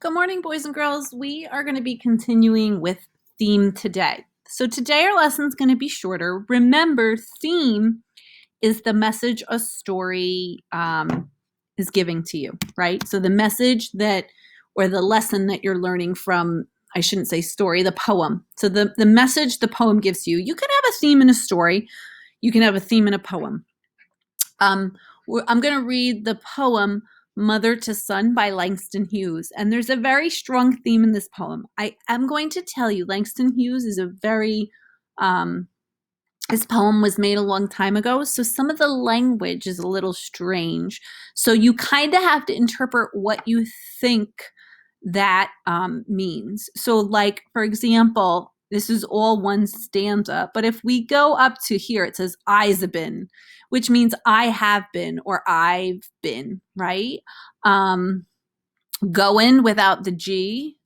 Good morning, boys and girls. We are going to be continuing with theme today. So today our lesson is going to be shorter. Remember, theme is the message a story is giving to you, right? So the message that, or the lesson that you're learning from, I shouldn't say story, the poem. So the message the poem gives to you. You can have a theme in a story. You can have a theme in a poem. I'm going to read the poem Mother to Son by Langston Hughes. And there's a very strong theme in this poem. I am going to tell you, Langston Hughes is a very, his poem was made a long time ago. So some of the language is a little strange. So you kind of have to interpret what you think that means. So like, for example, this is all one stanza, but if we go up to here, it says I's been, which means I have been or I've been, right? Going without the G.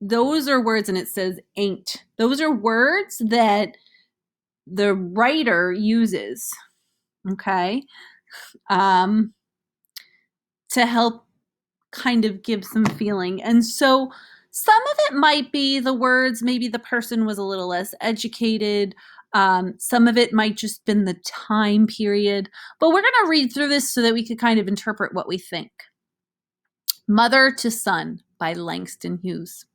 Those are words, and it says ain't. Those are words that the writer uses, okay, to help kind of give some feeling. And so some of it might be the words, maybe the person was a little less educated. Some of it might just been the time period. But we're going to read through this so that we could kind of interpret what we think. Mother to Son by Langston Hughes.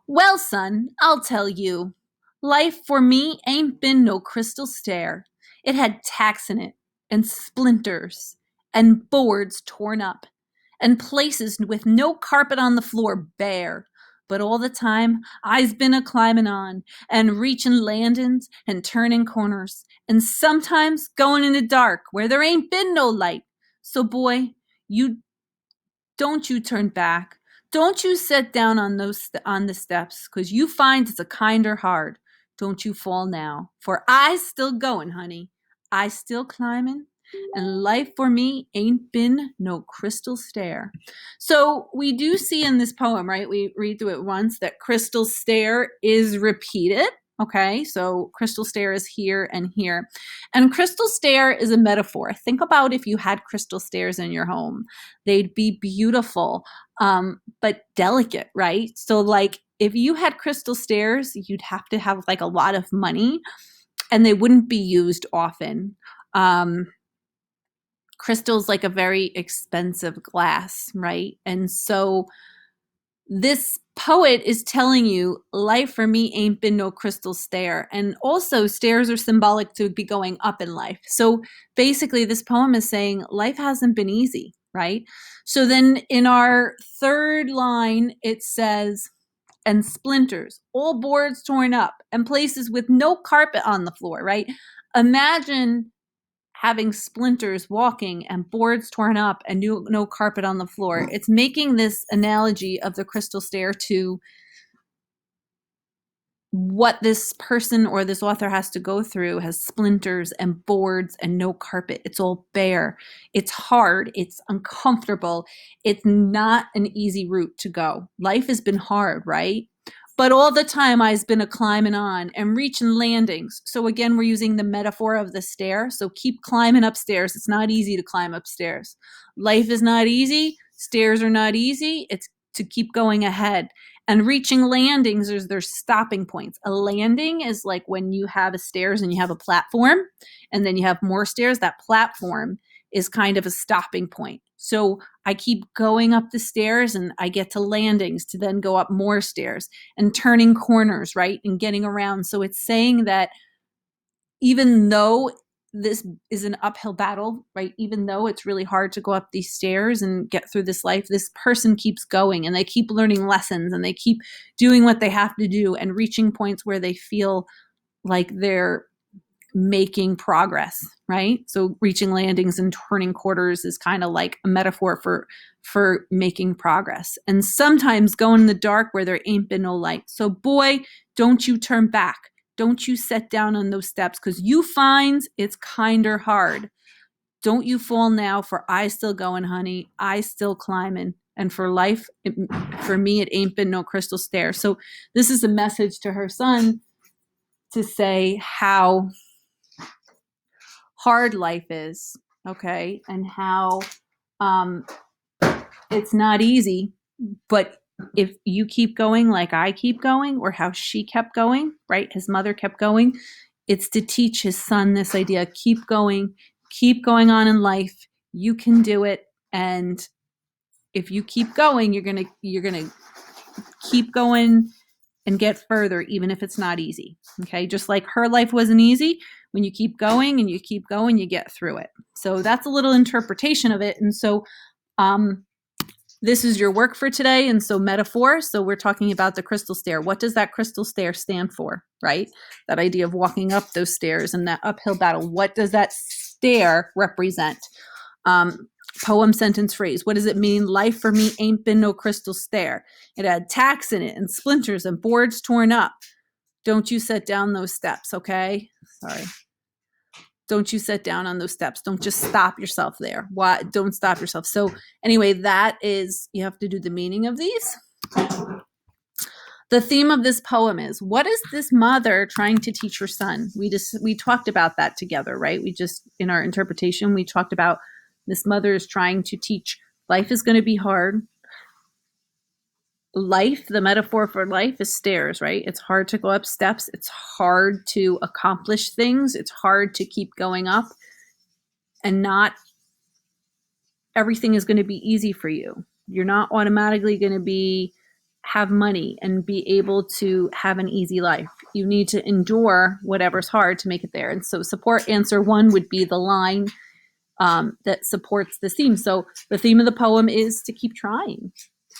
Well, son, I'll tell you. Life for me ain't been no crystal stair. It had tacks in it, and splinters, and boards torn up, and places with no carpet on the floor bare. But all the time, I's been a climbin' on, and reachin' landin's, and turnin' corners, and sometimes goin' in the dark where there ain't been no light. So, boy, don't you turn back. Don't you set down on the steps, 'cause you find it's a kinder hard. Don't you fall now, for I's still goin', honey. I still climbin', and life for me ain't been no crystal stair. So we do see in this poem, right? We read through it once that crystal stair is repeated. Okay, so crystal stair is here and here. And crystal stair is a metaphor. Think about if you had crystal stairs in your home. They'd be beautiful, but delicate, right? So like if you had crystal stairs, you'd have to have like a lot of money and they wouldn't be used often. Crystal's like a very expensive glass, right? And so this poet is telling you life for me ain't been no crystal stair. And also stairs are symbolic to be going up in life. So basically this poem is saying life hasn't been easy, right? So then in our third line, it says, and splinters, all boards torn up, and places with no carpet on the floor, right? Imagine having splinters walking and boards torn up and no carpet on the floor. It's making this analogy of the crystal stair to what this person or this author has to go through, has splinters and boards and no carpet. It's all bare. It's hard. It's uncomfortable. It's not an easy route to go. Life has been hard, right? But all the time I've been a climbing on and reaching landings. So again, we're using the metaphor of the stair. So keep climbing upstairs. It's not easy to climb upstairs. Life is not easy. Stairs are not easy. It's to keep going ahead. And reaching landings, there's stopping points. A landing is like when you have a stairs and you have a platform, and then you have more stairs. That platform is kind of a stopping point. So I keep going up the stairs and I get to landings to then go up more stairs and turning corners, right? And getting around. So it's saying that even though this is an uphill battle, right? Even though it's really hard to go up these stairs and get through this life, this person keeps going and they keep learning lessons and they keep doing what they have to do and reaching points where they feel like they're making progress, right? So reaching landings and turning quarters is kind of like a metaphor for making progress. And sometimes go in the dark where there ain't been no light. So boy, don't you turn back. Don't you set down on those steps, because you find it's kinder hard. Don't you fall now, for I still going, honey. I still climbing. And for life, for me, it ain't been no crystal stair. So this is a message to her son to say how hard life is, okay, and how It's not easy, but if you keep going like I keep going, or how she kept going, right? His mother kept going. It's to teach his son this idea: keep going on in life. You can do it, and if you keep going, you're gonna keep going and get further, even if it's not easy. Okay, just like her life wasn't easy. When you keep going and you keep going, you get through it. So that's a little interpretation of it. And so, this is your work for today. And so metaphor. So we're talking about the crystal stair. What does that crystal stair stand for, right? That idea of walking up those stairs and that uphill battle. What does that stair represent? Poem, sentence, phrase. What does it mean? Life for me ain't been no crystal stair. It had tacks in it and splinters and boards torn up. Don't you set down those steps, okay? Sorry. Don't you sit down on those steps. Don't just stop yourself there. Why? Don't stop yourself. So anyway, that is, you have to do the meaning of these. The theme of this poem is, what is this mother trying to teach her son? We talked about that together, right? In our interpretation, we talked about this mother is trying to teach life is going to be hard. Life, the metaphor for life is stairs, right? It's hard to go up steps. It's hard to accomplish things. It's hard to keep going up, and not everything is going to be easy for you. You're not automatically going to have money and be able to have an easy life. You need to endure whatever's hard to make it there. And so support answer 1 would be the line that supports the theme. So the theme of the poem is to keep trying,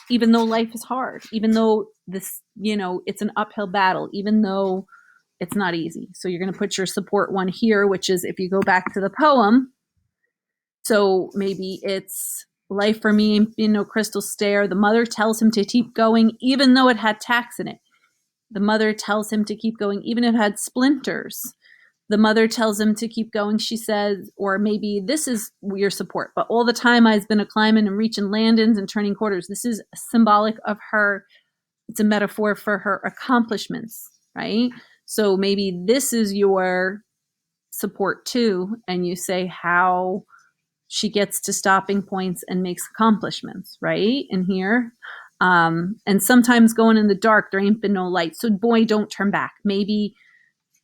even though life is hard, even though this, it's an uphill battle, even though it's not easy. So you're going to put your support 1 here, which is, if you go back to the poem, so maybe it's life for me ain't been no crystal stair. The mother tells him to keep going, even though it had tacks in it. The mother tells him to keep going, even if it had splinters. The mother tells him to keep going, she says, or maybe this is your support, but all the time I've been a climbing and reaching landings and turning quarters. This is symbolic of her. It's a metaphor for her accomplishments, right? So maybe this is your support too, and you say how she gets to stopping points and makes accomplishments, right? In here. And sometimes going in the dark, there ain't been no light. So boy, don't turn back. Maybe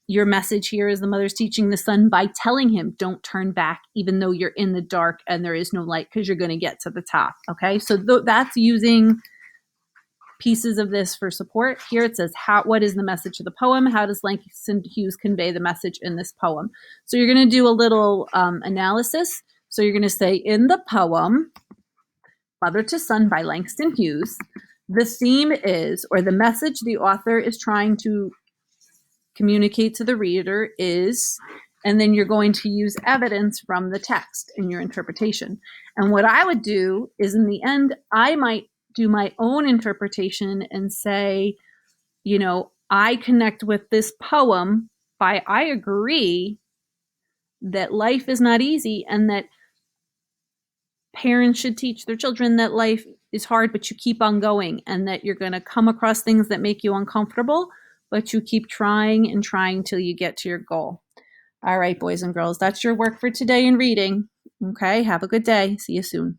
your message here is the mother's teaching the son by telling him, don't turn back, even though you're in the dark and there is no light, because you're going to get to the top. Okay. So that's using pieces of this for support. Here it says, what is the message of the poem? How does Langston Hughes convey the message in this poem? So you're going to do a little analysis. So you're going to say, in the poem, Mother to Son by Langston Hughes, the theme is, or the message the author is trying to communicate to the reader is, and then you're going to use evidence from the text in your interpretation. And what I would do is, in the end, I might do my own interpretation and say, I connect with this poem by, I agree that life is not easy, and that parents should teach their children that life is hard, but you keep on going, and that you're going to come across things that make you uncomfortable, but you keep trying and trying till you get to your goal. All right, boys and girls, that's your work for today in reading. Okay, have a good day. See you soon.